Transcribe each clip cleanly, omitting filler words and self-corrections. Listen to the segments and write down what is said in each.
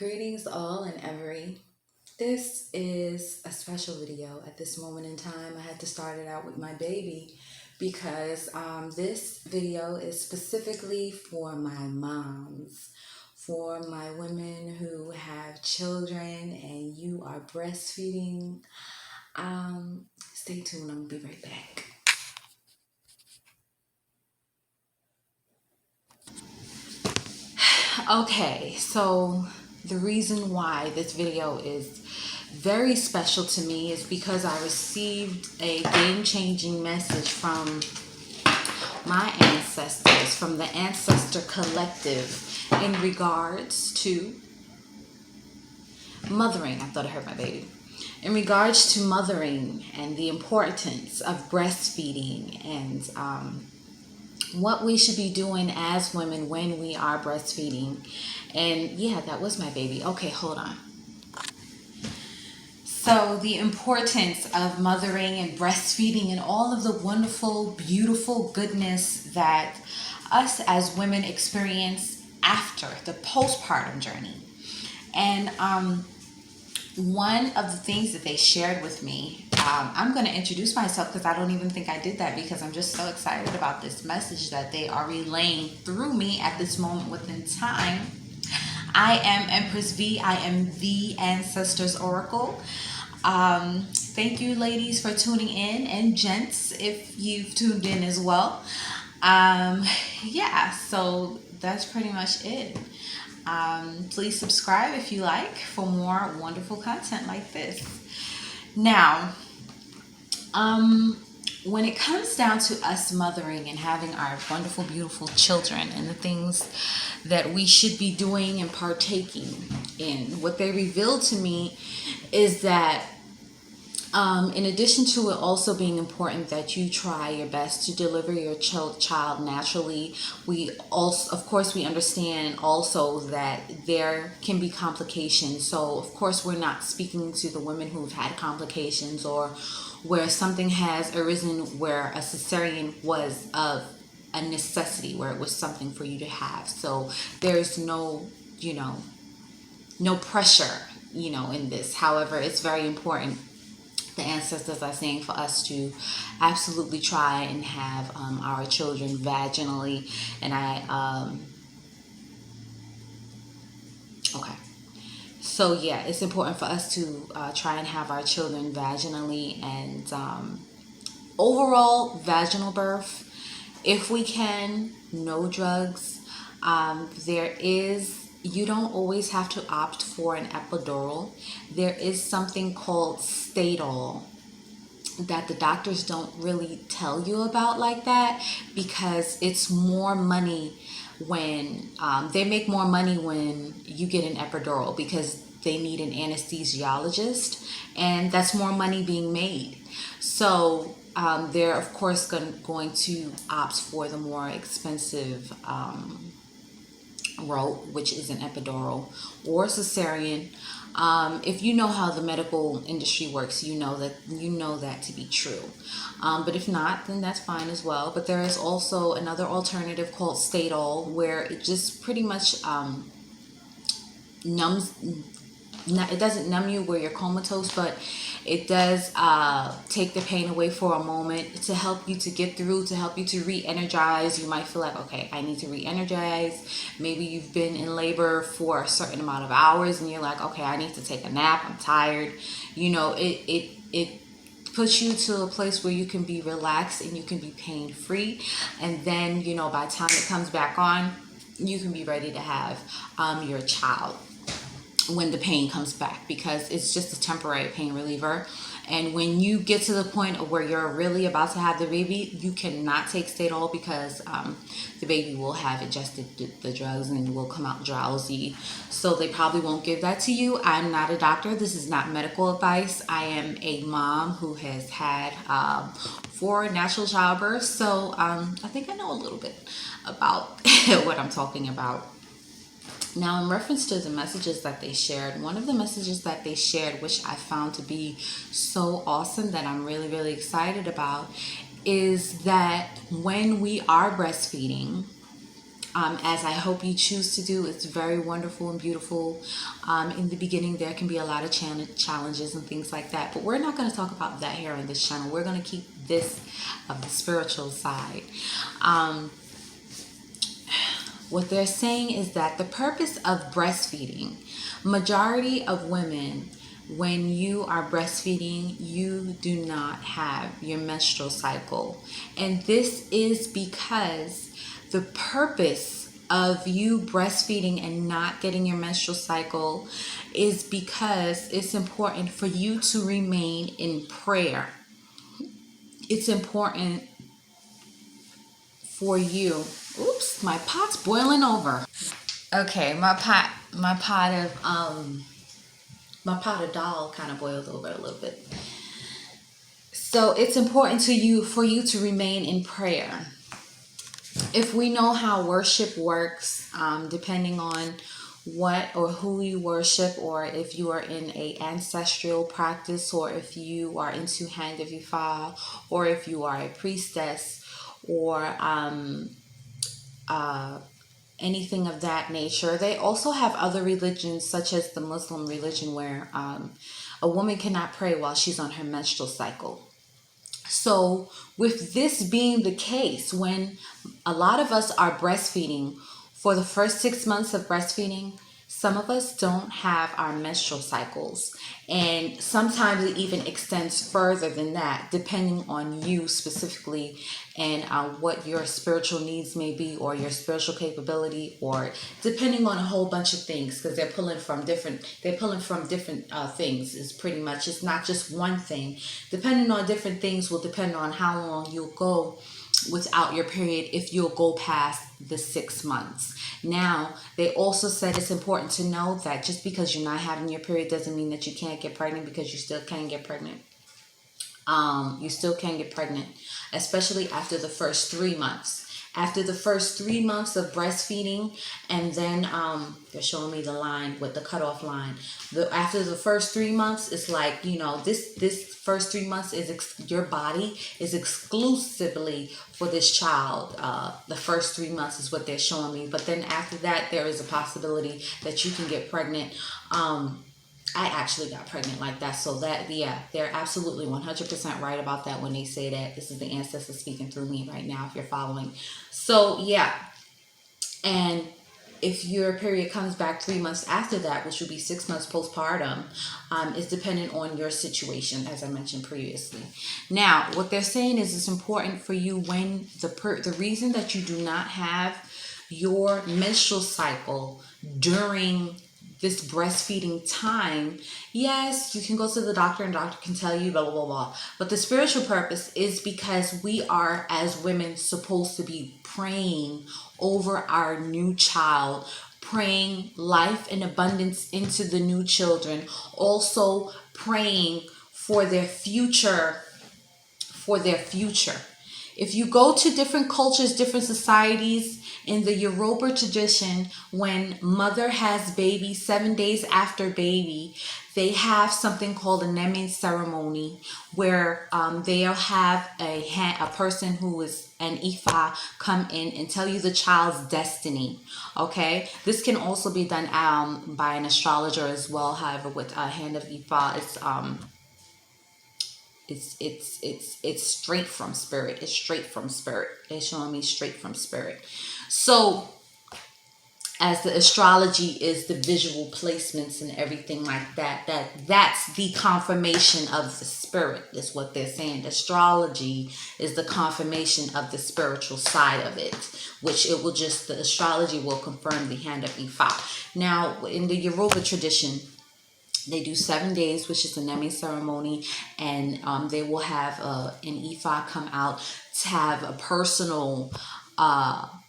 Greetings all and every. This is a special video at this moment in time. I had to start it out with my baby because this video is specifically for my moms, for my women who have children and you are breastfeeding. Stay tuned, I'm gonna be right back. Okay, so the reason why this video is very special to me is because I received a game-changing message from my ancestors, from the Ancestor Collective, in regards to mothering. I thought I heard my baby. In regards to mothering and the importance of breastfeeding and what we should be doing as women when we are breastfeeding. And yeah, that was my baby. Okay, hold on. So the importance of mothering and breastfeeding and all of the wonderful, beautiful goodness that us as women experience after the postpartum journey. And one of the things that they shared with me, I'm going to introduce myself because I don't even think I did that because I'm just so excited about this message that they are relaying through me at this moment within time. I am Empress V. I am the Ancestors Oracle. Thank you, ladies, for tuning in, and gents, if you've tuned in as well. Yeah, so that's pretty much it. Please subscribe if you like for more wonderful content like this. Now, when it comes down to us mothering and having our wonderful, beautiful children and the things that we should be doing and partaking in, what they revealed to me is that in addition to it also being important that you try your best to deliver your child naturally, we also, of course, we understand also that there can be complications. So, of course, we're not speaking to the women who've had complications or where something has arisen where a cesarean was of a necessity, where it was something for you to have. So there's no, no pressure, in this. However, it's very important, the ancestors are saying, for us to absolutely try and have our children vaginally. And okay. So yeah, it's important for us to try and have our children vaginally, and overall vaginal birth, if we can, no drugs. You don't always have to opt for an epidural. There is something called stadol that the doctors don't really tell you about like that, because it's more money when they make more money when you get an epidural, because they need an anesthesiologist, and that's more money being made. So they're of course going to opt for the more expensive route, which is an epidural or cesarean. If you know how the medical industry works, you know that to be true. But if not, then that's fine as well. But there is also another alternative called stadol, where it just pretty much numbs. It doesn't numb you where you're comatose, but it does take the pain away for a moment to help you to get through, to help you to re-energize. You might feel like, okay, I need to re-energize. Maybe you've been in labor for a certain amount of hours and you're like, okay, I need to take a nap, I'm tired. It puts you to a place where you can be relaxed and you can be pain free, and then by the time it comes back on, you can be ready to have your child when the pain comes back, because it's just a temporary pain reliever. And when you get to the point of where you're really about to have the baby, you cannot take stadol, because the baby will have ingested the drugs and will come out drowsy. So they probably won't give that to you. I'm not a doctor. This is not medical advice. I am a mom who has had 4 natural childbirths. So I think I know a little bit about what I'm talking about. Now, in reference to the messages that they shared, one of the messages that they shared, which I found to be so awesome that I'm really, really excited about, is that when we are breastfeeding, as I hope you choose to do. It's very wonderful and beautiful. In the beginning, there can be a lot of challenges and things like that, but we're not going to talk about that here on this channel. We're going to keep this of the spiritual side. What they're saying is that the purpose of breastfeeding, majority of women, when you are breastfeeding, you do not have your menstrual cycle. And this is because the purpose of you breastfeeding and not getting your menstrual cycle is because it's important for you to remain in prayer. It's important for you. Oops, my pot's boiling over. Okay, my pot of dal kind of boiled over a little bit. So it's important for you to remain in prayer. If we know how worship works, depending on what or who you worship, or if you are in a ancestral practice, or if you are into Hand of Ifa, or if you are a priestess, or anything of that nature. They also have other religions, such as the Muslim religion, where a woman cannot pray while she's on her menstrual cycle. So with this being the case, when a lot of us are breastfeeding, for the first 6 months of breastfeeding, some of us don't have our menstrual cycles, and sometimes it even extends further than that, depending on you specifically and what your spiritual needs may be, or your spiritual capability, or depending on a whole bunch of things, because they're pulling from different things. Is pretty much, it's not just one thing. Depending on different things will depend on how long you'll go without your period, if you'll go past the 6 months. Now, they also said it's important to know that just because you're not having your period doesn't mean that you can't get pregnant, because you still can get pregnant. You still can get pregnant, especially after the first 3 months. After the first 3 months of breastfeeding, and then they're showing me the line with the cutoff line. After the first 3 months, it's like, this first 3 months is your body is exclusively for this child. The first 3 months is what they're showing me, but then after that, there is a possibility that you can get pregnant. I actually got pregnant like that. So that, yeah, they're absolutely 100% right about that when they say that. This is the ancestor speaking through me right now, if you're following. So, yeah. And if your period comes back 3 months after that, which would be 6 months postpartum, is dependent on your situation, as I mentioned previously. Now, what they're saying is it's important for you when the reason that you do not have your menstrual cycle during this breastfeeding time, yes, you can go to the doctor and doctor can tell you blah, blah, blah, blah. But the spiritual purpose is because we are, as women, supposed to be praying over our new child, praying life and abundance into the new children, also praying for their future, If you go to different cultures, different societies, in the Yoruba tradition, when mother has baby, 7 days after baby, they have something called a naming ceremony, where they'll have a person who is an Ifa come in and tell you the child's destiny. Okay, this can also be done by an astrologer as well. However, with a Hand of Ifa, it's straight from spirit. It's straight from spirit. It's showing me straight from spirit. So, as the astrology is the visual placements and everything like that, that's the confirmation of the spirit, is what they're saying. Astrology is the confirmation of the spiritual side of it, which the astrology will confirm the Hand of Ifa. Now, in the Yoruba tradition, they do 7 days, which is the naming ceremony, and they will have an Ifa come out to have a personal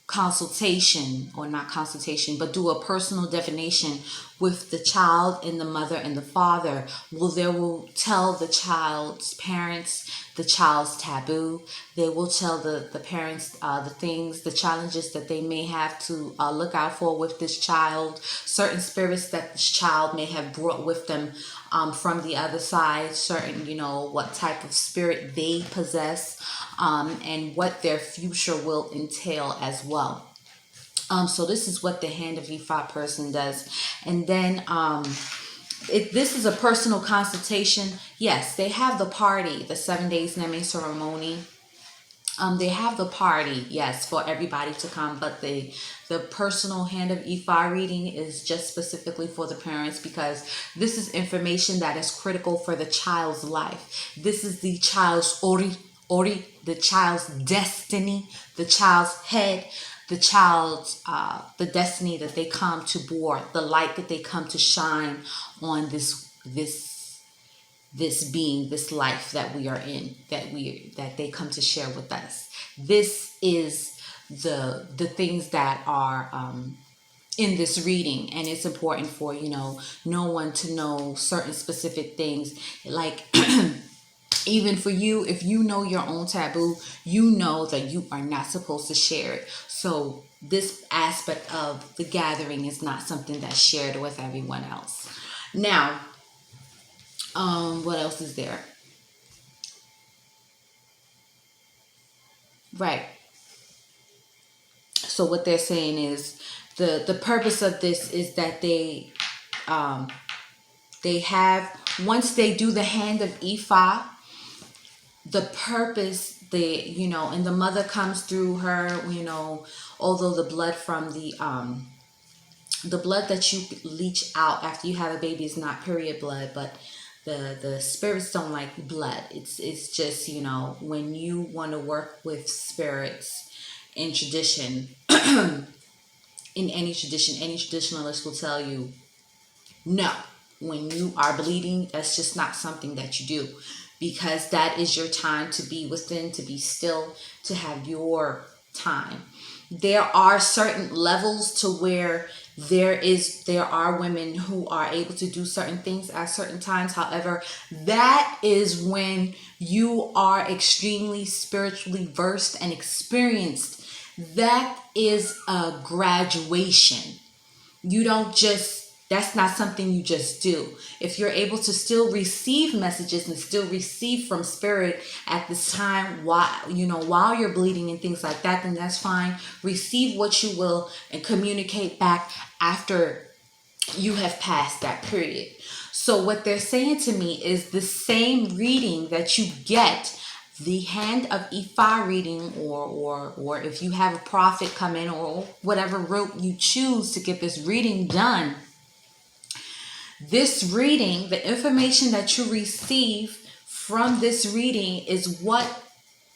consultation, or not consultation, but do a personal divination with the child and the mother and the father. They will tell the child's parents the child's taboo. They will tell the parents the challenges that they may have to look out for with this child, certain spirits that this child may have brought with them from the other side, certain, what type of spirit they possess, and what their future will entail as well. So this is what the hand of Ifa person does. And then this is a personal consultation. Yes, they have the party, the 7 days naming ceremony. They have the party, yes, for everybody to come, but the personal hand of Ifa reading is just specifically for the parents, because this is information that is critical for the child's life. This is the child's ori, the child's destiny, the child's head, the child's the destiny that they come to bore, the light that they come to shine on this being, this life that we are in, that they come to share with us. This is the things that are in this reading, and it's important for no one to know certain specific things, like even for you, if you know your own taboo, you know that you are not supposed to share it. So this aspect of the gathering is not something that's shared with everyone else. Now, what else is there? Right. So what they're saying is the purpose of this is that they have, once they do the hand of Ifa, the purpose, and the mother comes through her, although the blood from the blood that you leach out after you have a baby is not period blood, but the spirits don't like blood. It's just, when you want to work with spirits in tradition, in any tradition, any traditionalist will tell you, no, when you are bleeding, that's just not something that you do, because that is your time to be within, to be still, to have your time. There are certain levels to where there are women who are able to do certain things at certain times. However, that is when you are extremely spiritually versed and experienced. That is a graduation. You don't just, that's not something you just do. If you're able to still receive messages and still receive from spirit at this time, while you're bleeding and things like that, then that's fine. Receive what you will and communicate back after you have passed that period. So what they're saying to me is the same reading that you get, the hand of Ifa reading, or if you have a prophet come in, or whatever route you choose to get this reading done, this reading, the information that you receive from this reading is what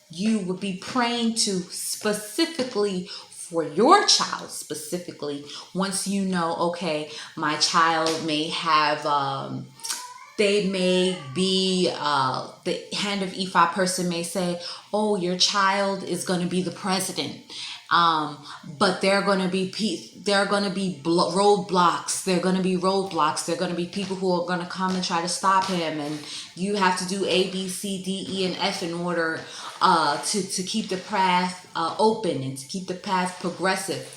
you would be praying to specifically for your child, specifically once you know, okay, my child may have they may be the hand of Ifa person may say, oh, your child is going to be the president, but there are going to be roadblocks. There are going to be roadblocks. There are going to be people who are going to come and try to stop him, and you have to do A, B, C, D, E, and F in order to keep the path open and to keep the path progressive.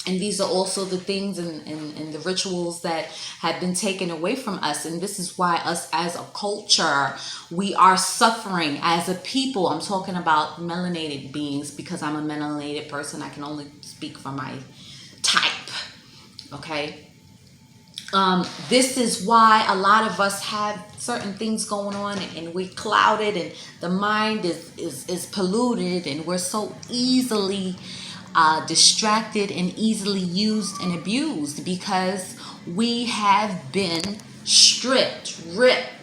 And these are also the things and the rituals that have been taken away from us. And this is why us as a culture, we are suffering as a people. I'm talking about melanated beings, because I'm a melanated person. I can only speak for my type. Okay. This is why a lot of us have certain things going on, and we're clouded, and the mind is polluted, and we're so easily distracted and easily used and abused, because we have been ripped.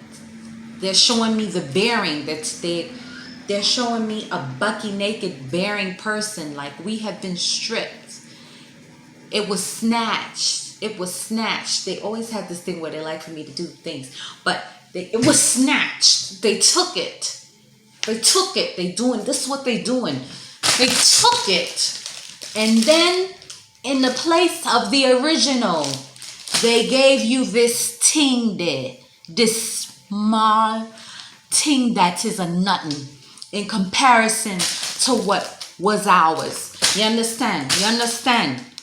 They're showing me the bearing they're showing me a bucky naked bearing person, like we have been stripped. It was snatched. They always have this thing where they like for me to do things, but it was snatched. They took it. They doing this is what they doing. They took it. And then, in the place of the original, they gave you this thing there. This small thing that is a nothing in comparison to what was ours. You understand?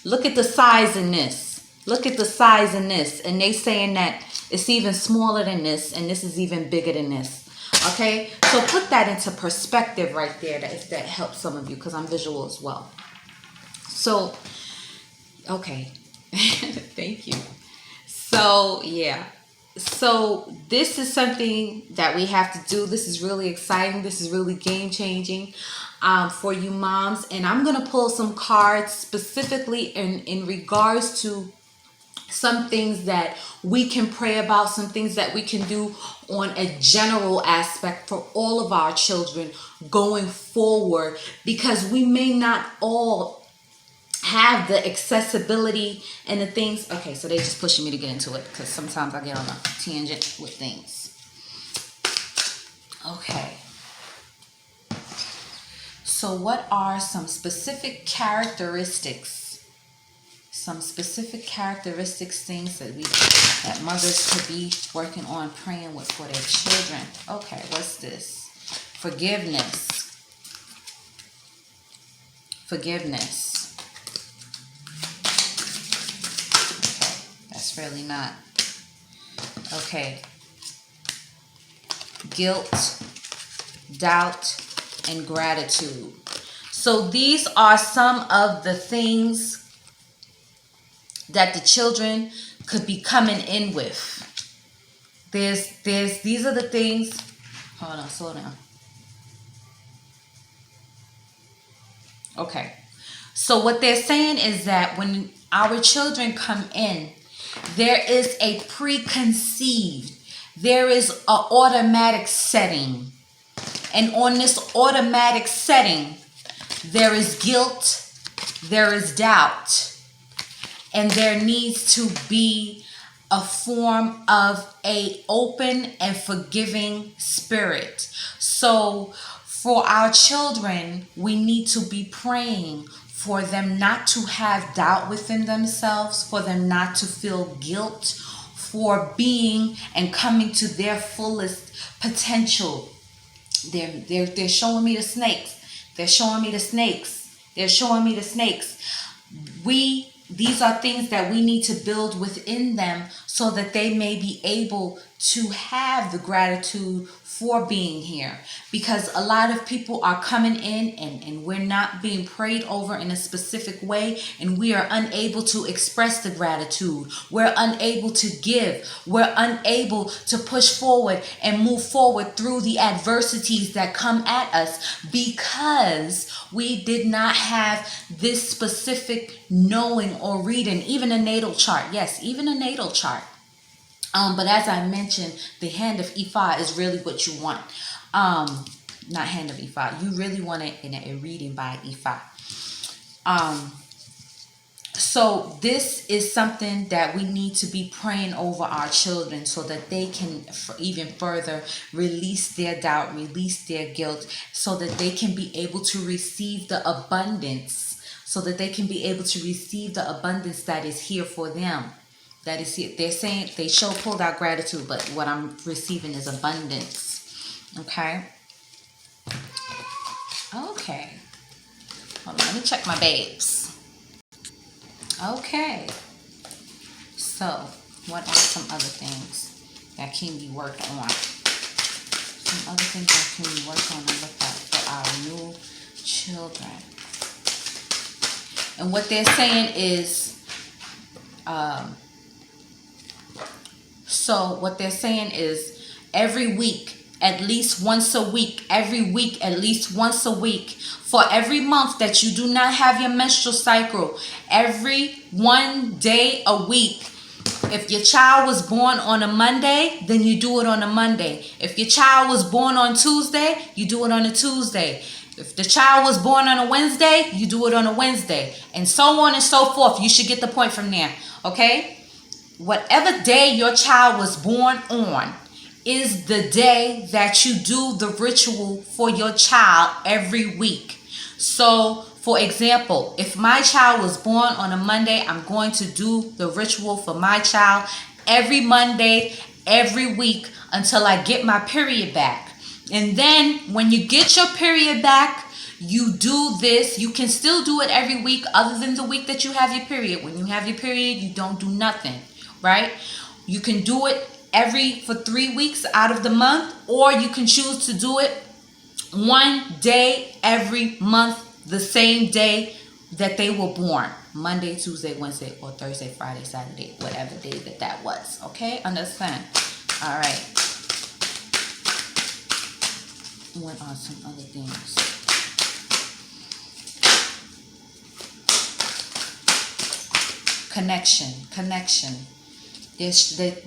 Look at the size in this. And they saying that it's even smaller than this, and this is even bigger than this. Okay? So put that into perspective right there, if that helps some of you, because I'm visual as well. So Okay. Thank you. So, yeah. So, this is something that we have to do. This is really exciting. This is really game changing for you moms. And I'm going to pull some cards specifically in regards to some things that we can pray about, some things that we can do on a general aspect for all of our children going forward, because we may not all have the accessibility and the things. Okay, so they just pushing me to get into it because sometimes I get on a tangent with things. Okay. So what are some specific characteristics, things that mothers could be working on, praying with for their children? Okay, what's this? Forgiveness. That's really not. Okay. Guilt, doubt, and gratitude. So these are some of the things that the children could be coming in with. These are the things. Hold on, slow down. Okay. So what they're saying is that when our children come in, there is a preconceived, there is an automatic setting. And on this automatic setting, there is guilt, there is doubt, and there needs to be a form of a open and forgiving spirit. So for our children, we need to be praying for them not to have doubt within themselves, for them not to feel guilt for being and coming to their fullest potential. They're showing me the snakes. These are things that we need to build within them so that they may be able to have the gratitude for being here. Because a lot of people are coming in and we're not being prayed over in a specific way, and we are unable to express the gratitude. We're unable to give. We're unable to push forward and move forward through the adversities that come at us because we did not have this specific knowing or reading, even a natal chart. Yes, even a natal chart. But as I mentioned, the hand of Ifa is really what you want. Not hand of Ifa. You really want it in a reading by Ifa. So this is something that we need to be praying over our children so that they can even further release their doubt, release their guilt, so that they can be able to receive the abundance, that is here for them. That is it. They're saying they pulled out gratitude, but what I'm receiving is abundance. Okay. Hold on, let me check my babes. Okay. So, what are some other things that can be worked on? Some other things that can be worked on and looked at for our new children. And what they're saying is, every week, at least once a week, for every month that you do not have your menstrual cycle, every 1 day a week. If your child was born on a Monday, then you do it on a Monday. If your child was born on Tuesday, you do it on a Tuesday. If the child was born on a Wednesday, you do it on a Wednesday. And so on and so forth. You should get the point from there. Okay? Whatever day your child was born on is the day that you do the ritual for your child every week. So, for example, if my child was born on a Monday, I'm going to do the ritual for my child every Monday, every week until I get my period back. And then when you get your period back, you do this. You can still do it every week other than the week that you have your period. When you have your period, you don't do nothing, right? You can do it for 3 weeks out of the month, or you can choose to do it 1 day every month, the same day that they were born. Monday, Tuesday, Wednesday, or Thursday, Friday, Saturday, whatever day that was. Okay, understand? All right. What are some other things? Connection.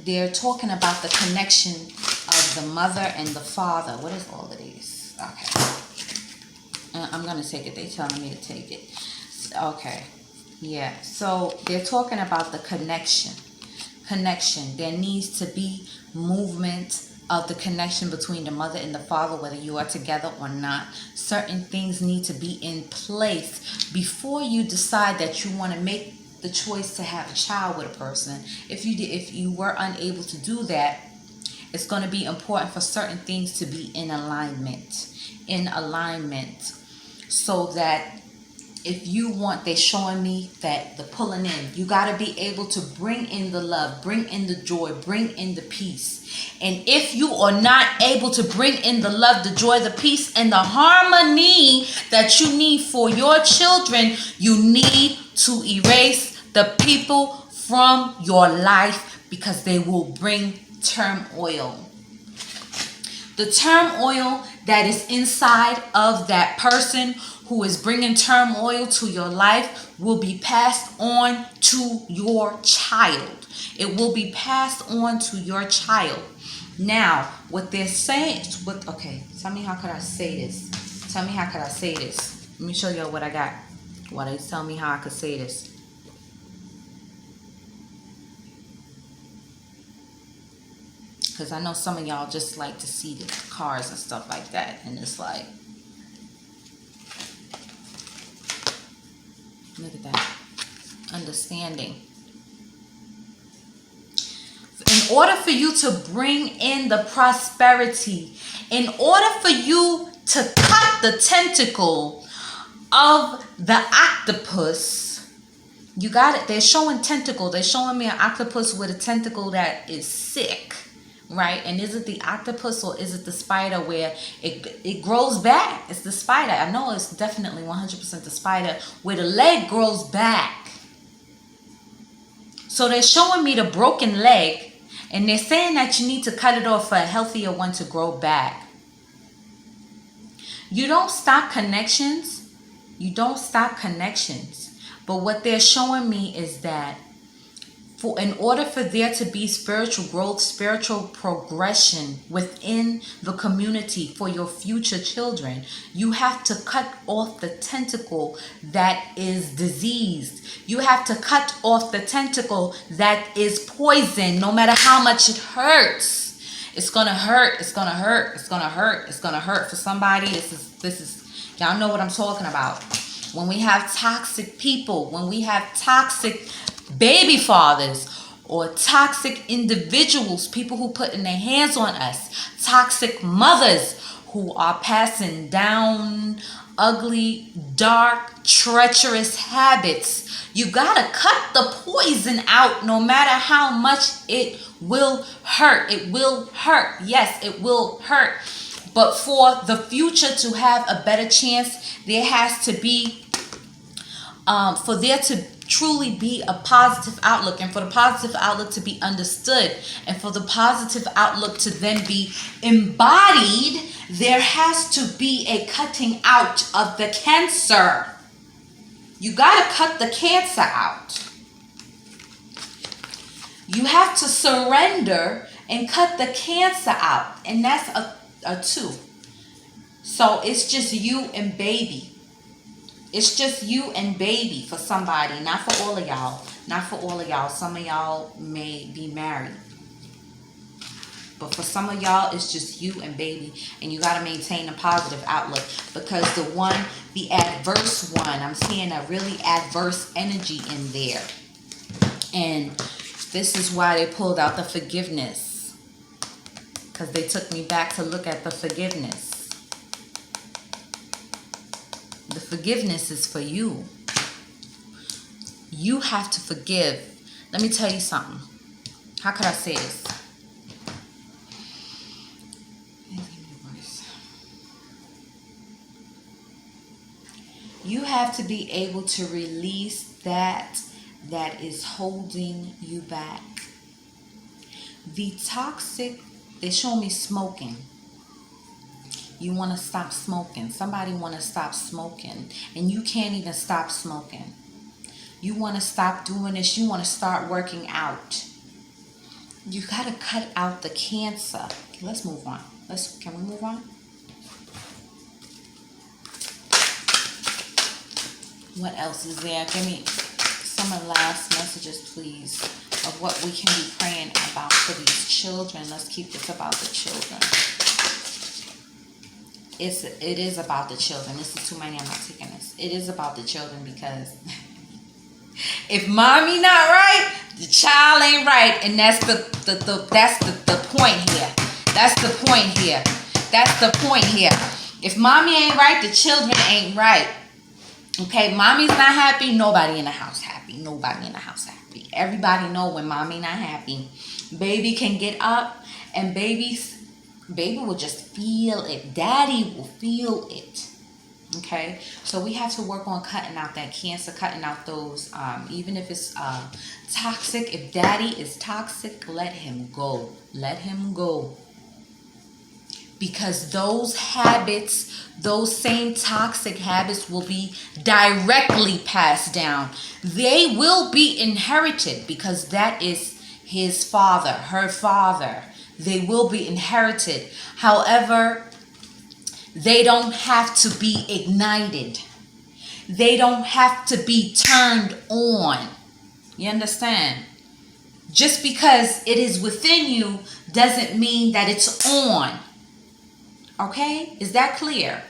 They're talking about the connection of the mother and the father. What is all of these? Okay. I'm going to take it. They're telling me to take it. Okay. Yeah. So they're talking about the connection. There needs to be movement of the connection between the mother and the father, whether you are together or not. Certain things need to be in place before you decide that you want to make the choice to have a child with a person. If you were unable to do that, it's going to be important for certain things to be in alignment, so that if you want, they're showing me that the pulling in, you got to be able to bring in the love, bring in the joy, bring in the peace. And if you are not able to bring in the love, the joy, the peace, and the harmony that you need for your children, you need to erase the people from your life, because they will bring turmoil. The turmoil that is inside of that person who is bringing turmoil to your life will be passed on to your child. It will be passed on to your child. Now, what they're saying, tell me how could I say this? Let me show you what I got. Why they tell me how I could say this. Because I know some of y'all just like to see the cars and stuff like that. And it's like, look at that. Understanding. In order for you to bring in the prosperity, in order for you to cut the tentacle of the octopus, you got it. They're showing tentacle. They're showing me an octopus with a tentacle that is sick. Right? And is it the octopus or is it the spider where it grows back? It's the spider. I know it's definitely 100% the spider where the leg grows back. So they're showing me the broken leg, and they're saying that you need to cut it off for a healthier one to grow back. You don't stop connections. But what they're showing me is that in order for there to be spiritual growth, spiritual progression within the community for your future children, you have to cut off the tentacle that is diseased. You have to cut off the tentacle that is poison. No matter how much it hurts, it's gonna hurt. It's gonna hurt. It's gonna hurt. It's gonna hurt for somebody. This is y'all know what I'm talking about. When we have toxic people, when we have toxic baby fathers or toxic individuals, people who put in their hands on us, toxic mothers who are passing down ugly, dark, treacherous habits, you gotta cut the poison out. No matter how much it will hurt. It will hurt. Yes, it will hurt. But for the future to have a better chance, there has to be for there to truly be a positive outlook, and for the positive outlook to be understood, and for the positive outlook to then be embodied, there has to be a cutting out of the cancer. You got to cut the cancer out. You have to surrender and cut the cancer out, and that's a two. So it's just you and baby. It's just you and baby for somebody, not for all of y'all. Not for all of y'all. Some of y'all may be married. But for some of y'all, it's just you and baby. And you got to maintain a positive outlook. Because the adverse one, I'm seeing a really adverse energy in there. And this is why they pulled out the forgiveness. Because they took me back to look at the forgiveness. The forgiveness is for you. You have to forgive. Let me tell you something. How could I say this? You have to be able to release that is holding you back. The toxic, they show me smoking. You want to stop smoking. Somebody want to stop smoking, and you can't even stop smoking. You want to stop doing this. You want to start working out. You got to cut out the cancer. Okay, let's move on. Can we move on? What else is there? Give me some of the last messages, please, of what we can be praying about for these children. Let's keep this about the children. It is about the children. This is too many. I'm not taking this. It is about the children, because if mommy not right, the child ain't right, and that's the point here. That's the point here. That's the point here. If mommy ain't right, the children ain't right. Okay, mommy's not happy, nobody in the house happy. Nobody in the house happy. Everybody know when mommy not happy, baby can get up, and baby will just feel it. Daddy will feel it. Okay, so we have to work on cutting out that cancer, cutting out those, even if it's toxic. If daddy is toxic, let him go. Let him go. Because those habits, those same toxic habits will be directly passed down. They will be inherited, because that is his father, her father. They will be inherited. However, they don't have to be ignited. They don't have to be turned on. You understand? Just because it is within you doesn't mean that it's on. Okay? Is that clear?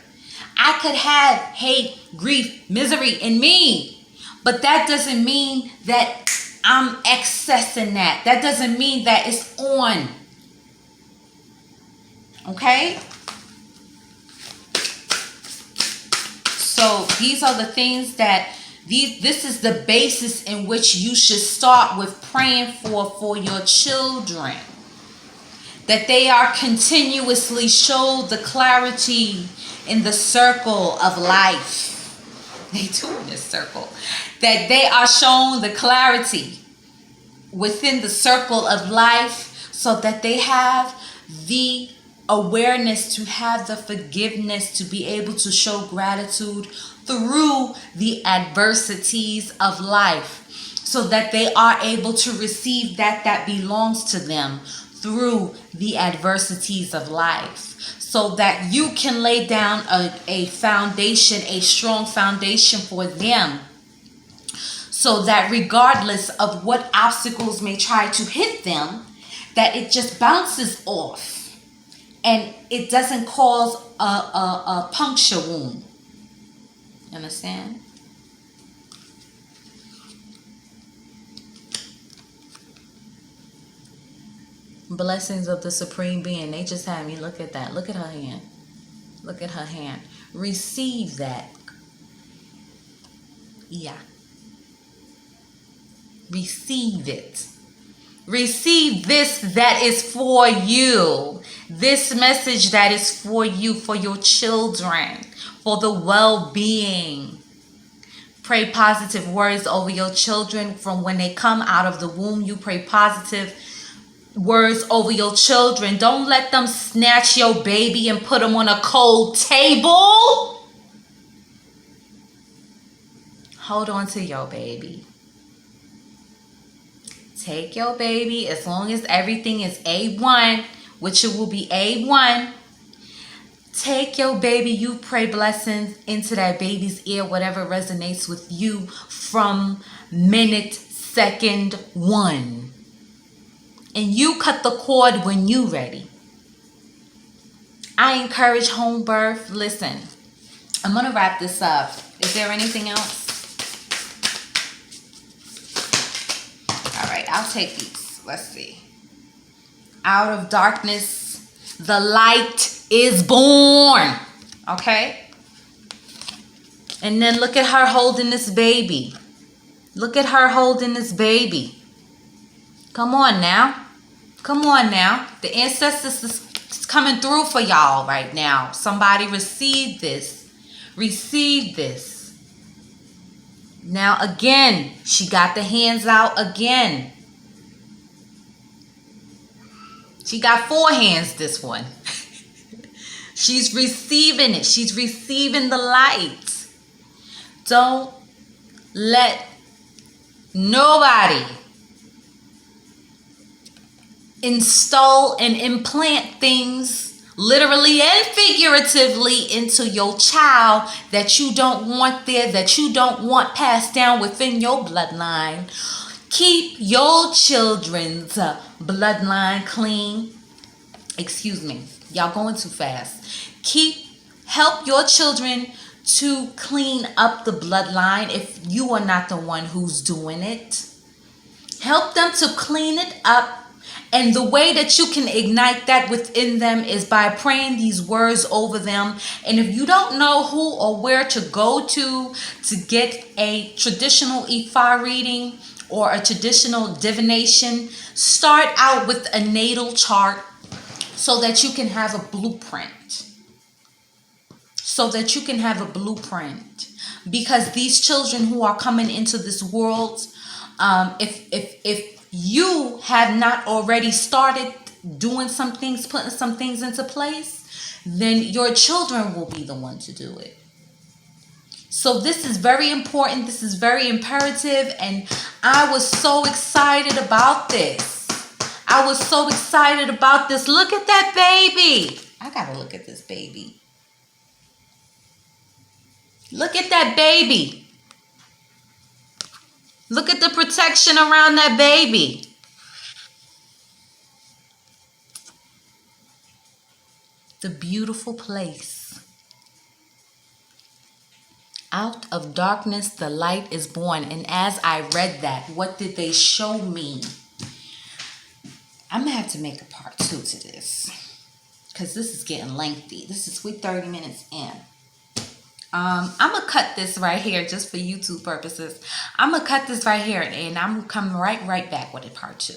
I could have hate, grief, misery in me, but that doesn't mean that I'm accessing that. That doesn't mean that it's on. Okay? So these are the things that this is the basis in which you should start with praying for your children. That they are continuously showed the clarity in the circle of life. They do in this circle. That they are shown the clarity within the circle of life, so that they have the awareness, to have the forgiveness, to be able to show gratitude through the adversities of life, so that they are able to receive that belongs to them through the adversities of life, so that you can lay down a foundation, a strong foundation for them, so that regardless of what obstacles may try to hit them, that it just bounces off and it doesn't cause a puncture wound. Understand? Blessings of the Supreme Being. They just had me look at that. Look at her hand. Look at her hand. Receive that. Yeah. Receive it. Receive this that is for you. This message that is for you, for your children, for the well-being. Pray positive words over your children from when they come out of the womb. You pray positive words over your children. Don't let them snatch your baby and put them on a cold table. Hold on to your baby. Take your baby, as long as everything is A1, which it will be A1. Take your baby. You pray blessings into that baby's ear, whatever resonates with you from minute, second 1. And you cut the cord when you ready. I encourage home birth. Listen, I'm going to wrap this up. Is there anything else? All right, I'll take these. Let's see. Out of darkness, the light is born. Okay? And then look at her holding this baby. Look at her holding this baby. Come on now. Come on now. The ancestors is coming through for y'all right now. Somebody receive this. Receive this. Now again, she got the hands out again. She got 4 hands this one. She's receiving it. She's receiving the light. Don't let nobody install and implant things literally and figuratively into your child that you don't want there, that you don't want passed down within your bloodline. Keep your children's bloodline clean. Excuse me, y'all going too fast. Help your children to clean up the bloodline if you are not the one who's doing it. Help them to clean it up. And the way that you can ignite that within them is by praying these words over them. And if you don't know who or where to go to get a traditional Ifa reading or a traditional divination, start out with a natal chart so that you can have a blueprint. Because these children who are coming into this world, if you have not already started doing some things, putting some things into place, then your children will be the one to do it. So this is very important. This is very imperative. And I was so excited about this. Look at that baby. I gotta look at this baby. Look at that baby. Look at the protection around that baby. The beautiful place. Out of darkness, the light is born. And as I read that, what did they show me? I'm going to have to make a part 2 to this, because this is getting lengthy. We're 30 minutes in. I'm going to cut this right here just for YouTube purposes. I'm going to cut this right here, and I'm coming right back with a part 2.